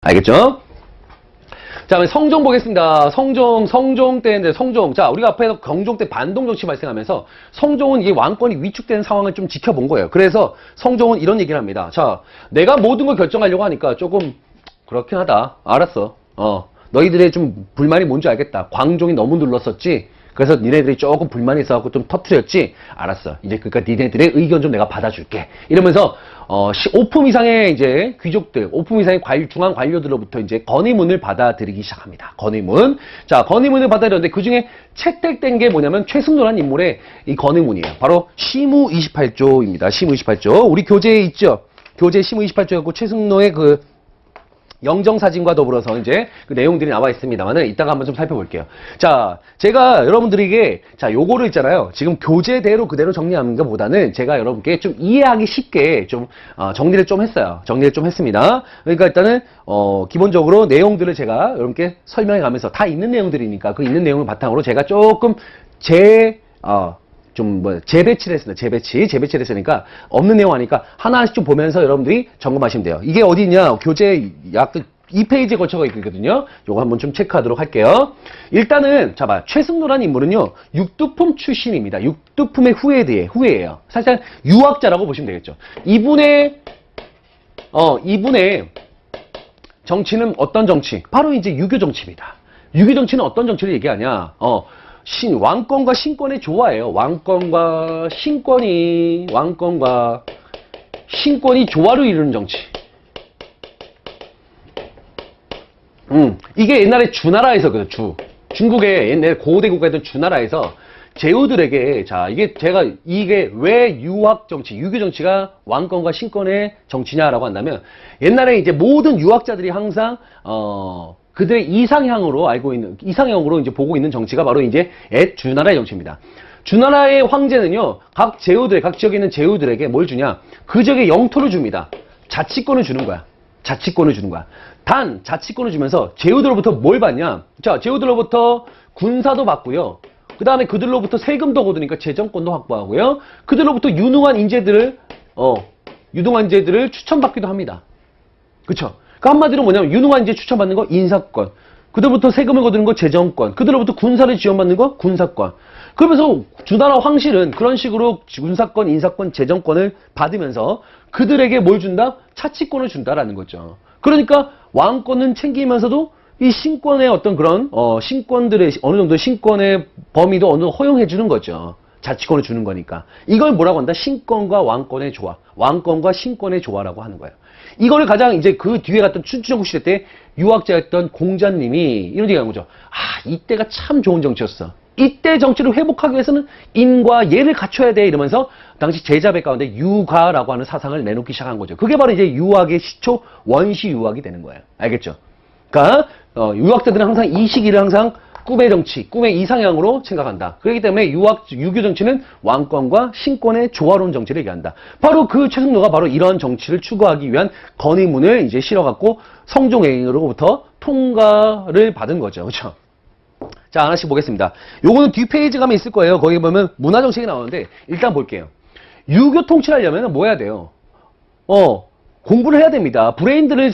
알겠죠? 자, 성종 보겠습니다. 성종 때인데, 자, 우리가 앞에서 경종 때 반동정치 발생하면서, 성종은 이 왕권이 위축되는 상황을 좀 지켜본 거예요. 그래서, 성종은 이런 얘기를 합니다. 자, 내가 모든 걸 결정하려고 하니까 조금, 그렇긴 하다. 알았어. 너희들의 좀 불만이 뭔지 알겠다. 광종이 너무 눌렀었지? 그래서 니네들이 조금 불만이 있어갖고 좀 터트렸지? 알았어. 이제 그러니까 니네들의 의견 좀 내가 받아줄게. 이러면서, 5품 이상의 이제 귀족들, 5품 이상의 중앙 관료들로부터 이제 건의문을 받아들이기 시작합니다. 건의문. 자, 건의문을 받아들였는데 그 중에 채택된 게 뭐냐면 최승로라는 인물의 이 건의문이에요. 바로 시무 28조입니다. 시무 28조. 우리 교재에 있죠? 교재 시무 28조였고 최승로의 그 영정사진과 더불어서 이제 그 내용들이 나와 있습니다만은 이따가 한번 좀 살펴볼게요. 자, 제가 여러분들에게 자, 요거를 있잖아요. 지금 교재대로 그대로 정리하는 것보다는 제가 여러분께 좀 이해하기 쉽게 좀 정리를 좀 했어요. 정리를 좀 했습니다. 그러니까 일단은 기본적으로 내용들을 제가 여러분께 설명해 가면서 다 있는 내용들이니까 그 있는 내용을 바탕으로 제가 조금 재배치를 했습니다. 재배치를 했으니까, 없는 내용 하니까 하나씩 좀 보면서 여러분들이 점검하시면 돼요. 이게 어디 있냐? 교재 약 2페이지에 걸쳐가 있거든요. 요거 한번 좀 체크하도록 할게요. 일단은, 최승로라는 인물은요, 육두품 출신입니다. 육두품의 후예예요. 사실 유학자라고 보시면 되겠죠. 이분의 정치는 어떤 정치? 바로 이제 유교 정치입니다. 유교 정치는 어떤 정치를 얘기하냐? 왕권과 신권의 조화예요. 왕권과 신권이 조화를 이루는 정치. 이게 옛날에 주나라에서 중국의 옛날 고대 국가였던 주나라에서 제후들에게 이게 왜 유학 정치, 유교 정치가 왕권과 신권의 정치냐라고 한다면 옛날에 이제 모든 유학자들이 항상 그들의 이상형으로 이제 보고 있는 정치가 바로 이제 주나라의 정치입니다. 주나라의 황제는요, 각 지역에 있는 제후들에게 뭘 주냐? 그 지역의 영토를 줍니다. 자치권을 주는 거야. 단, 자치권을 주면서 제후들로부터 뭘 받냐? 자, 제후들로부터 군사도 받고요. 그 다음에 그들로부터 세금도 거두니까 재정권도 확보하고요. 그들로부터 유능한 인재들을 추천받기도 합니다. 그쵸? 그 한마디로 뭐냐면 유능한 인재 추천받는 거 인사권, 그들로부터 세금을 거두는 거 재정권, 그들로부터 군사를 지원받는 거 군사권. 그러면서 주나라 황실은 그런 식으로 군사권, 인사권, 재정권을 받으면서 그들에게 뭘 준다? 차치권을 준다라는 거죠. 그러니까 왕권은 챙기면서도 이 신권의 어떤 그런 신권들의 어느 정도 신권의 범위도 어느 정도 허용해 주는 거죠. 자치권을 주는 거니까. 이걸 뭐라고 한다? 신권과 왕권의 조화. 왕권과 신권의 조화라고 하는 거예요. 이거를 가장 이제 그 뒤에 갔던 춘추전국 시대 때 유학자였던 공자님이 이런 얘기한 거죠. 이때가 참 좋은 정치였어. 이때 정치를 회복하기 위해서는 인과 예를 갖춰야 돼. 이러면서 당시 제자백 가운데 유가라고 하는 사상을 내놓기 시작한 거죠. 그게 바로 이제 유학의 시초 원시 유학이 되는 거예요. 알겠죠? 그러니까 유학자들은 항상 이 시기를 항상 꿈의 정치, 꿈의 이상향으로 생각한다. 그렇기 때문에 유교 정치는 왕권과 신권의 조화로운 정치를 얘기한다. 바로 그 최승로가 바로 이런 정치를 추구하기 위한 건의문을 이제 실어갖고 성종에게로부터 통과를 받은 거죠. 그렇죠? 자, 하나씩 보겠습니다. 요거는 뒷페이지 가면 있을 거예요. 거기 보면 문화정책이 나오는데 일단 볼게요. 유교 통치를 하려면 뭐 해야 돼요? 공부를 해야 됩니다. 브레인들을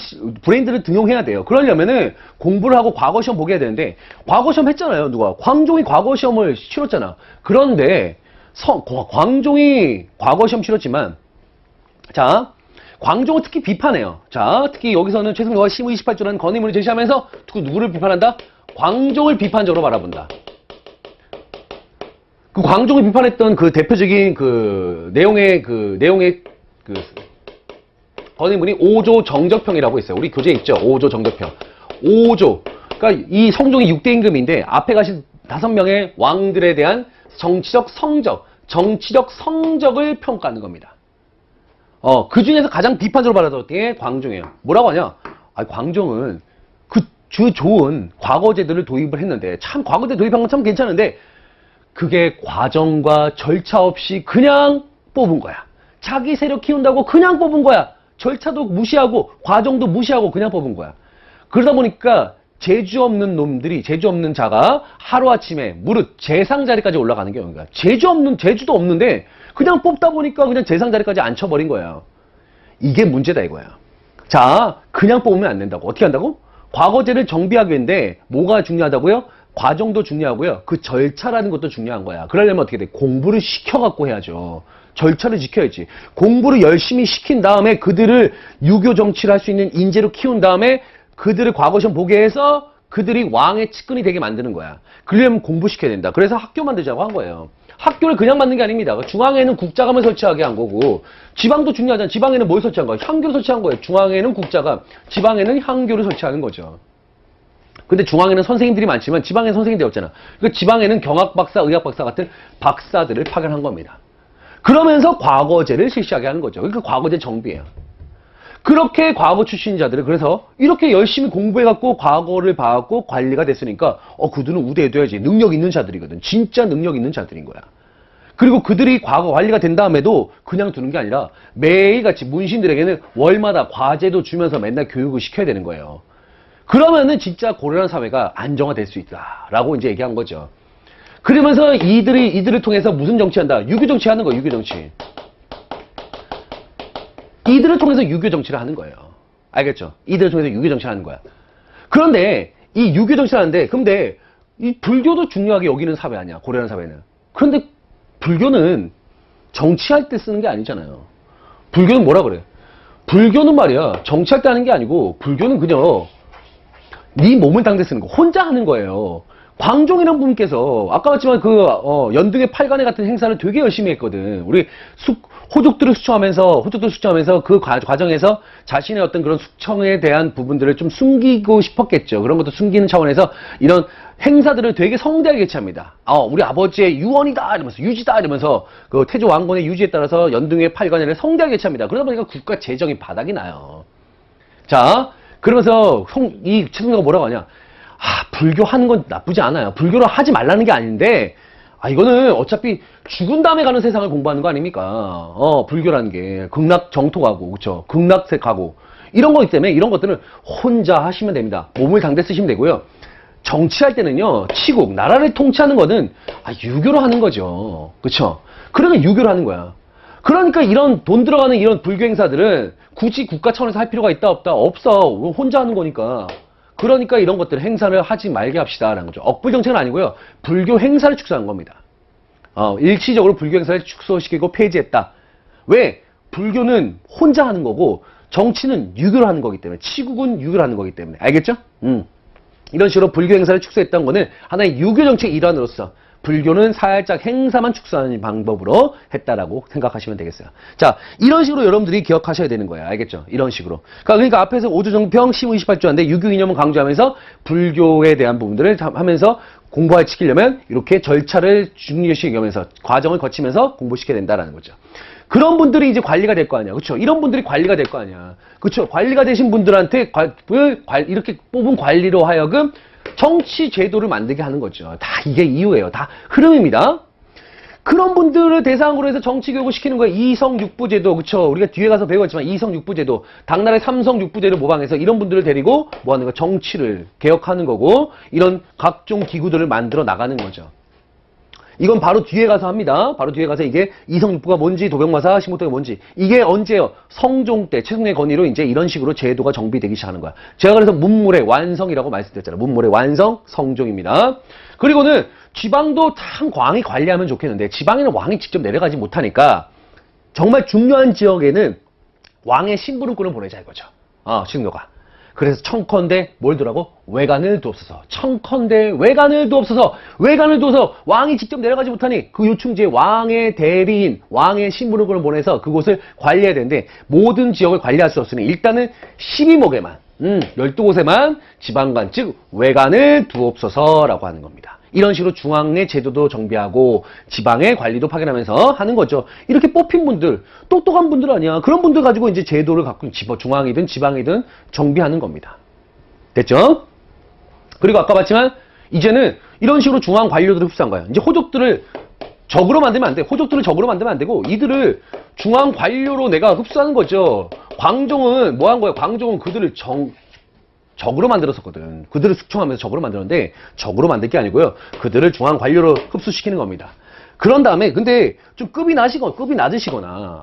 등용해야 돼요. 그러려면은 공부를 하고 과거시험 보게 해야 되는데, 과거시험 했잖아요, 누가. 광종이 과거시험을 치렀잖아. 그런데, 광종이 과거시험 치렀지만, 자, 광종을 특히 비판해요. 자, 특히 여기서는 최승로가 시무 28조라는 건의문을 제시하면서 누구를 비판한다? 광종을 비판적으로 바라본다. 그 광종을 비판했던 그 대표적인 내용의 건의문이 5조 정적평이라고 있어요. 우리 교재에 있죠? 5조 정적평. 5조. 그러니까 이 성종이 6대 임금인데 앞에 가신 5명의 왕들에 대한 정치적 성적을 평가하는 겁니다. 그 중에서 가장 비판적으로 받아들였던 게 광종이에요. 뭐라고 하냐? 광종은 좋은 과거제들을 도입을 했는데, 참 과거제 도입한 건 참 괜찮은데, 그게 과정과 절차 없이 그냥 뽑은 거야. 자기 세력 키운다고 그냥 뽑은 거야. 절차도 무시하고 과정도 무시하고 그냥 뽑은 거야. 그러다 보니까 재주 없는 자가 하루아침에 무릇 재상 자리까지 올라가는 게 뭔가. 재주도 없는데 그냥 뽑다 보니까 그냥 재상 자리까지 앉혀버린 거예요. 이게 문제다 이거야. 자, 그냥 뽑으면 안 된다고. 어떻게 한다고? 과거제를 정비하기 위한데 뭐가 중요하다고요? 과정도 중요하고요. 그 절차라는 것도 중요한 거야. 그러려면 어떻게 돼? 공부를 시켜갖고 해야죠. 절차를 지켜야지. 공부를 열심히 시킨 다음에 그들을 유교 정치를 할 수 있는 인재로 키운 다음에 그들을 과거시험 보게 해서 그들이 왕의 측근이 되게 만드는 거야. 그러려면 공부시켜야 된다. 그래서 학교 만들자고 한 거예요. 학교를 그냥 만든 게 아닙니다. 중앙에는 국자감을 설치하게 한 거고, 지방도 중요하잖아. 지방에는 뭘 설치한 거야? 향교를 설치한 거예요. 중앙에는 국자감, 지방에는 향교를 설치하는 거죠. 근데 중앙에는 선생님들이 많지만 지방에는 선생님들이 없잖아. 그러니까 지방에는 경학박사, 의학박사 같은 박사들을 파견한 겁니다. 그러면서 과거제를 실시하게 하는 거죠. 그러니까 과거제 정비예요. 그렇게 과거 출신자들을 그래서 이렇게 열심히 공부해갖고 과거를 봐갖고 관리가 됐으니까 그들은 우대해둬야지. 능력 있는 자들이거든. 진짜 능력 있는 자들인 거야. 그리고 그들이 과거 관리가 된 다음에도 그냥 두는 게 아니라 매일같이 문신들에게는 월마다 과제도 주면서 맨날 교육을 시켜야 되는 거예요. 그러면은 진짜 고려한 사회가 안정화될 수 있다라고 이제 얘기한 거죠. 그러면서 이들을 통해서 무슨 정치한다? 유교 정치하는 거예요. 유교 정치. 이들을 통해서 유교 정치를 하는 거예요. 알겠죠? 이들을 통해서 유교 정치를 하는 거야. 그런데 이 유교 정치를 하는데 근데 이 불교도 중요하게 여기는 사회 아니야. 고려한 사회는. 그런데 불교는 정치할 때 쓰는 게 아니잖아요. 불교는 뭐라 그래? 불교는 말이야. 정치할 때 하는 게 아니고 불교는 그냥 네 몸을 당대 쓰는 거. 혼자 하는 거예요. 광종이라는 분께서 아까 봤지만 연등의 팔간회 같은 행사를 되게 열심히 했거든. 우리 호족들을 수청하면서 그 과정에서 자신의 어떤 그런 숙청에 대한 부분들을 좀 숨기고 싶었겠죠. 그런 것도 숨기는 차원에서 이런 행사들을 되게 성대하게 개최합니다. 우리 아버지의 유언이다 이러면서 유지다 이러면서 그 태조 왕건의 유지에 따라서 연등의 팔간회를 성대하게 개최합니다. 그러다 보니까 국가 재정이 바닥이 나요. 자, 그러면서 이 최승조가 뭐라고 하냐? 불교 하는 건 나쁘지 않아요. 불교를 하지 말라는 게 아닌데, 이거는 어차피 죽은 다음에 가는 세상을 공부하는 거 아닙니까? 불교라는 게 극락 정토가고, 그쵸? 극락색하고 이런 거기 때문에 이런 것들은 혼자 하시면 됩니다. 몸을 당대 쓰시면 되고요. 정치할 때는요, 치국, 나라를 통치하는 거는 유교로 하는 거죠. 그쵸? 그러면 유교로 하는 거야. 그러니까 이런 돈 들어가는 이런 불교 행사들은 굳이 국가 차원에서 할 필요가 있다 없다? 없어. 혼자 하는 거니까. 그러니까 이런 것들 행사를 하지 말게 합시다라는 거죠. 억불 정책은 아니고요. 불교 행사를 축소한 겁니다. 일시적으로 불교 행사를 축소시키고 폐지했다. 왜? 불교는 혼자 하는 거고 정치는 유교로 하는 거기 때문에, 치국은 유교로 하는 거기 때문에. 알겠죠? 이런 식으로 불교 행사를 축소했던 거는 하나의 유교 정책의 일환으로서 불교는 살짝 행사만 축소하는 방법으로 했다라고 생각하시면 되겠어요. 자, 이런 식으로 여러분들이 기억하셔야 되는 거예요. 알겠죠? 이런 식으로. 그러니까 앞에서 오주정평, 시무28조인데 유교 이념을 강조하면서 불교에 대한 부분들을 하면서 공부할 시키려면 이렇게 절차를 중요시하면서 과정을 거치면서 공부시켜야 된다라는 거죠. 그런 분들이 이제 관리가 될 거 아니야. 그렇죠? 이런 분들이 관리가 될 거 아니야. 그렇죠? 관리가 되신 분들한테 이렇게 뽑은 관리로 하여금 정치 제도를 만들게 하는 거죠. 다 이게 이유예요. 다 흐름입니다. 그런 분들을 대상으로 해서 정치 교육을 시키는 거예요. 이성육부제도, 그쵸? 우리가 뒤에 가서 배웠지만 이성육부제도, 당나라의 삼성육부제를 모방해서 이런 분들을 데리고 뭐 하는 거? 정치를 개혁하는 거고, 이런 각종 기구들을 만들어 나가는 거죠. 이건 바로 뒤에 가서 합니다. 바로 뒤에 가서 이게 이성육부가 뭔지, 도병마사, 신보통이 뭔지. 이게 언제요? 성종 때, 최승의 건의로 이제 이런 식으로 제도가 정비되기 시작하는 거야. 제가 그래서 문물의 완성이라고 말씀드렸잖아요. 문물의 완성, 성종입니다. 그리고는 지방도 참 왕이 관리하면 좋겠는데, 지방에는 왕이 직접 내려가지 못하니까, 정말 중요한 지역에는 왕의 심부름꾼을 보내자 이거죠. 신노가. 그래서 청컨대 뭘 두라고? 외관을 두옵소서. 청컨대 외관을 두옵소서. 외관을 두어서 왕이 직접 내려가지 못하니 그 요충지에 왕의 대리인, 왕의 심부름꾼을 보내서 그곳을 관리해야 되는데 모든 지역을 관리할 수 없으니 일단은 12목에만 12곳에만 지방관, 즉 외관을 두옵소서라고 하는 겁니다. 이런 식으로 중앙의 제도도 정비하고 지방의 관리도 파견하면서 하는 거죠. 이렇게 뽑힌 분들, 똑똑한 분들 아니야. 그런 분들 가지고 이제 제도를 갖고 중앙이든 지방이든 정비하는 겁니다. 됐죠? 그리고 아까 봤지만 이제는 이런 식으로 중앙 관료들을 흡수한 거야. 이제 호족들을 적으로 만들면 안 돼. 호족들을 적으로 만들면 안 되고 이들을 중앙 관료로 내가 흡수하는 거죠. 광종은 뭐 한 거야? 광종은 그들을 적으로 만들었었거든. 그들을 숙청하면서 적으로 만들었는데 적으로 만들 게 아니고요. 그들을 중앙 관료로 흡수시키는 겁니다. 그런 다음에 근데 좀 급이 낮으시거나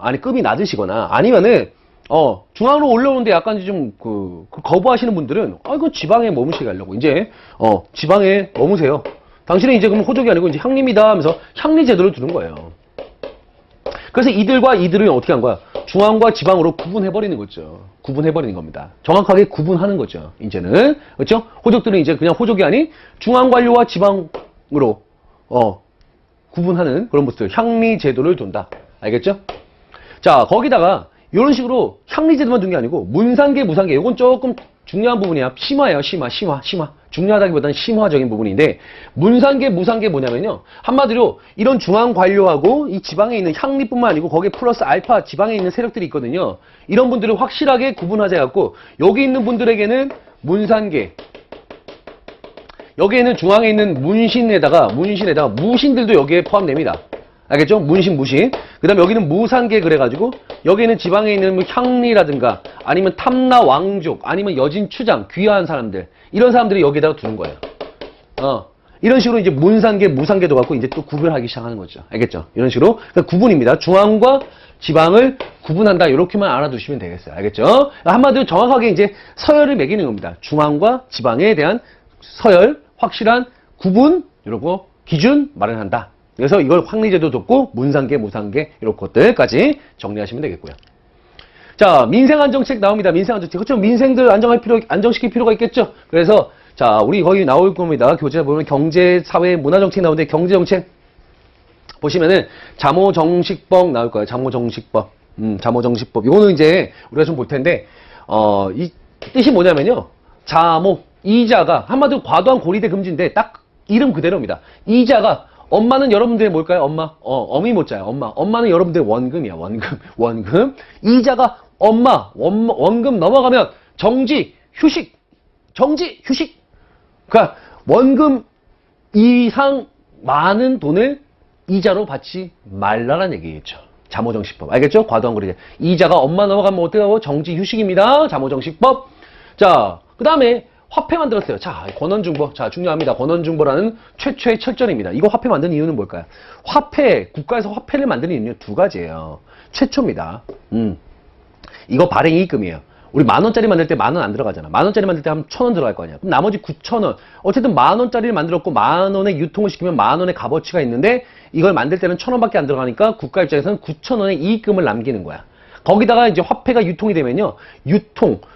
아니면은 중앙으로 올라오는데 약간 좀, 거부하시는 분들은, 이거 지방에 머무시게 하려고. 이제, 지방에 머무세요. 당신은 이제 그럼 호족이 아니고 이제 향리입니다 하면서 향리 제도를 두는 거예요. 그래서 이들과 이들은 어떻게 한 거야? 중앙과 지방으로 구분해버리는 거죠. 구분해버리는 겁니다. 정확하게 구분하는 거죠. 이제는. 그렇죠? 호족들은 이제 그냥 호족이 아닌 중앙관료와 지방으로, 구분하는 그런 모습들. 향리 제도를 둔다. 알겠죠? 자, 거기다가 이런 식으로 향리 제도만 둔 게 아니고 문상계, 무상계. 이건 조금 중요한 부분이야. 심화예요. 심화. 중요하다기보다는 심화적인 부분인데 문상계, 무상계 뭐냐면요. 한마디로 이런 중앙 관료하고 이 지방에 있는 향리뿐만 아니고 거기에 플러스 알파 지방에 있는 세력들이 있거든요. 이런 분들을 확실하게 구분하자 갖고 여기 있는 분들에게는 문상계, 여기에는 중앙에 있는 문신에다가 무신들도 여기에 포함됩니다. 알겠죠? 문신. 그 다음에 여기는 무상계 그래가지고 여기는 지방에 있는 뭐 향리라든가 아니면 탐나 왕족 아니면 여진 추장 귀화한 사람들 이런 사람들이 여기다가 두는 거예요. 이런 식으로 이제 문상계, 무상계도 갖고 이제 또 구별하기 시작하는 거죠. 알겠죠? 이런 식으로 그러니까 구분입니다. 중앙과 지방을 구분한다. 이렇게만 알아두시면 되겠어요. 알겠죠? 한마디로 정확하게 이제 서열을 매기는 겁니다. 중앙과 지방에 대한 서열, 확실한 구분, 이런 거 기준 마련한다. 그래서 이걸 확리제도 뒀고 문상계, 무상계 이런 것들까지 정리하시면 되겠고요. 자, 민생안정책 나옵니다. 민생안정책. 그렇죠? 민생들 안정시킬 필요가 있겠죠? 그래서 자, 우리 거기 나올 겁니다. 교재 보면 경제, 사회, 문화정책 나오는데 경제정책 보시면은 자모정식법 나올 거예요. 자모정식법. 자모정식법. 이거는 이제 우리가 좀 볼 텐데 이 뜻이 뭐냐면요. 자모, 이자가 한마디로 과도한 고리대 금지인데 딱 이름 그대로입니다. 이자가 엄마는 여러분들의 뭘까요? 엄마. 어미 못자요. 엄마. 엄마는 여러분들의 원금이야. 원금. 이자가 엄마. 원금 넘어가면 정지, 휴식. 그러니까 원금 이상 많은 돈을 이자로 받지 말라는 얘기겠죠. 자모정식법. 알겠죠? 과도한 거리. 이자가 엄마 넘어가면 어떻게 하고? 정지, 휴식입니다. 자모정식법. 자, 그 다음에 화폐 만들었어요. 자, 권원중보. 자, 중요합니다. 권원중보라는 최초의 철전입니다. 이거 화폐 만드는 이유는 뭘까요? 국가에서 화폐를 만드는 이유는 두 가지예요. 최초입니다. 이거 발행이익금이에요. 우리 10,000원짜리 만들 때 10,000원 안 들어가잖아. 10,000원짜리 만들 때 하면 1,000원 들어갈 거 아니야. 그럼 나머지 9,000원. 어쨌든 10,000원짜리를 만들었고 10,000원에 유통을 시키면 10,000원의 값어치가 있는데 이걸 만들 때는 1,000원밖에 안 들어가니까 국가 입장에서는 9,000원의 이익금을 남기는 거야. 거기다가 이제 화폐가 유통이 되면요.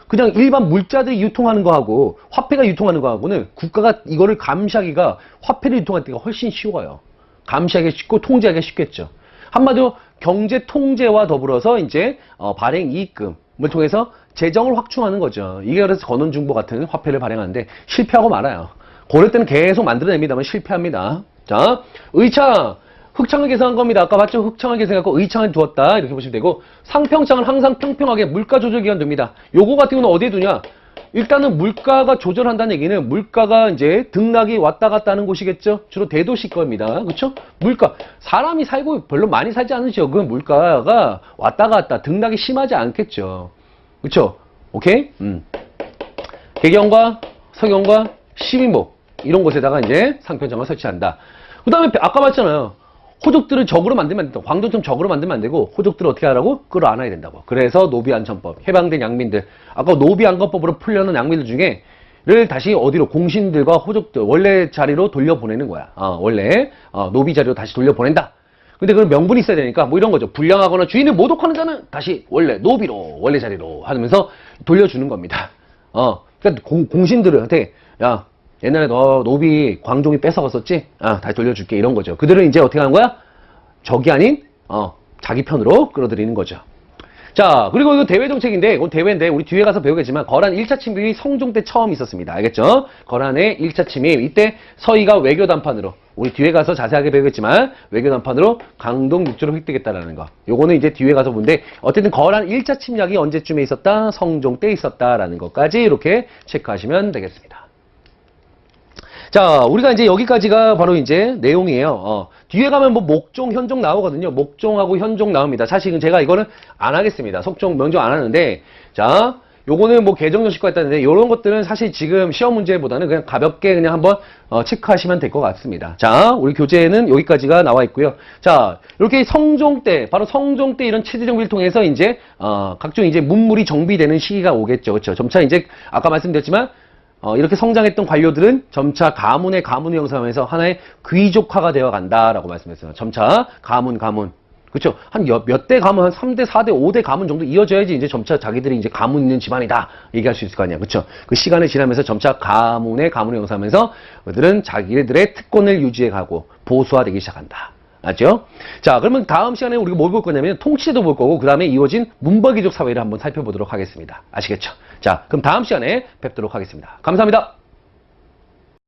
그냥 일반 물자들이 유통하는 거하고 화폐가 유통하는 거하고는 국가가 이거를 감시하기가 화폐를 유통할 때가 훨씬 쉬워요. 감시하기 쉽고 통제하기 쉽겠죠. 한마디로 경제 통제와 더불어서 이제 발행 이익금을 통해서 재정을 확충하는 거죠. 이게 그래서 권원중보 같은 화폐를 발행하는데 실패하고 말아요. 고려 때는 계속 만들어냅니다만 실패합니다. 자, 흑창을 계산한 겁니다. 아까 봤죠? 흑창을 계산하고 의창을 두었다. 이렇게 보시면 되고 상평창은 항상 평평하게 물가 조절 기간 됩니다. 요거 같은 경우는 어디에 두냐? 일단은 물가가 조절한다는 얘기는 물가가 이제 등락이 왔다 갔다 하는 곳이겠죠? 주로 대도시 겁니다. 그렇죠? 물가. 사람이 살고 별로 많이 살지 않은 지역은 물가가 왔다 갔다 등락이 심하지 않겠죠. 그렇죠? 오케이? 개경과 서경과 시민복 이런 곳에다가 이제 상평창을 설치한다. 그 다음에 아까 봤잖아요. 호족들을 적으로 만들면 안 된다. 광종처럼 적으로 만들면 안 되고 호족들을 어떻게 하라고? 끌어안아야 된다고. 그래서 노비안천법. 해방된 양민들. 아까 노비안건법으로 풀려는 양민들 중에를 다시 어디로? 공신들과 호족들 원래 자리로 돌려보내는 거야. 원래 노비 자리로 다시 돌려보낸다. 근데 그 명분이 있어야 되니까 뭐 이런 거죠. 불량하거나 주인을 모독하는 자는 다시 원래 노비로 원래 자리로 하면서 돌려주는 겁니다. 그러니까 공신들한테 야 옛날에 너 노비 광종이 뺏어갔었지? 다시 돌려줄게 이런 거죠. 그들은 이제 어떻게 하는 거야? 적이 아닌 자기 편으로 끌어들이는 거죠. 자, 그리고 이거 대외 정책인데 이건 대외인데 우리 뒤에 가서 배우겠지만 거란 1차 침입이 성종 때 처음 있었습니다. 알겠죠? 거란의 1차 침입. 이때 서희가 외교 담판으로 우리 뒤에 가서 자세하게 배우겠지만 외교 담판으로 강동 육조를 획득했다라는 거. 요거는 이제 뒤에 가서 보는데 어쨌든 거란 1차 침략이 언제쯤에 있었다? 성종 때 있었다라는 것까지 이렇게 체크하시면 되겠습니다. 자, 우리가 이제 여기까지가 바로 이제 내용이에요. 뒤에 가면 뭐 목종, 현종 나오거든요. 목종하고 현종 나옵니다. 사실은 제가 이거는 안 하겠습니다. 속종, 명종 안 하는데, 자, 요거는 뭐 개정정식과 있다는데 요런 것들은 사실 지금 시험 문제보다는 그냥 가볍게 그냥 한번 체크하시면 될 것 같습니다. 자, 우리 교재는 여기까지가 나와 있고요. 자, 이렇게 성종 때, 바로 성종 때 이런 체제 정비를 통해서 이제 각종 이제 문물이 정비되는 시기가 오겠죠. 그렇죠? 점차 이제 아까 말씀드렸지만 이렇게 성장했던 관료들은 점차 가문의 가문을 형성하면서 하나의 귀족화가 되어 간다라고 말씀했어요. 점차 가문. 그렇죠? 한 몇 대 가문, 한 3대, 4대, 5대 가문 정도 이어져야지 이제 점차 자기들이 이제 가문 있는 집안이다 얘기할 수 있을 거 아니야. 그렇죠? 그 시간을 지나면서 점차 가문의 가문을 형성하면서 그들은 자기들의 특권을 유지해 가고 보수화되기 시작한다. 맞죠? 자, 그러면 다음 시간에 우리가 뭘 볼 거냐면 통치도 볼 거고 그 다음에 이어진 문벌귀족 사회를 한번 살펴보도록 하겠습니다. 아시겠죠? 자, 그럼 다음 시간에 뵙도록 하겠습니다. 감사합니다.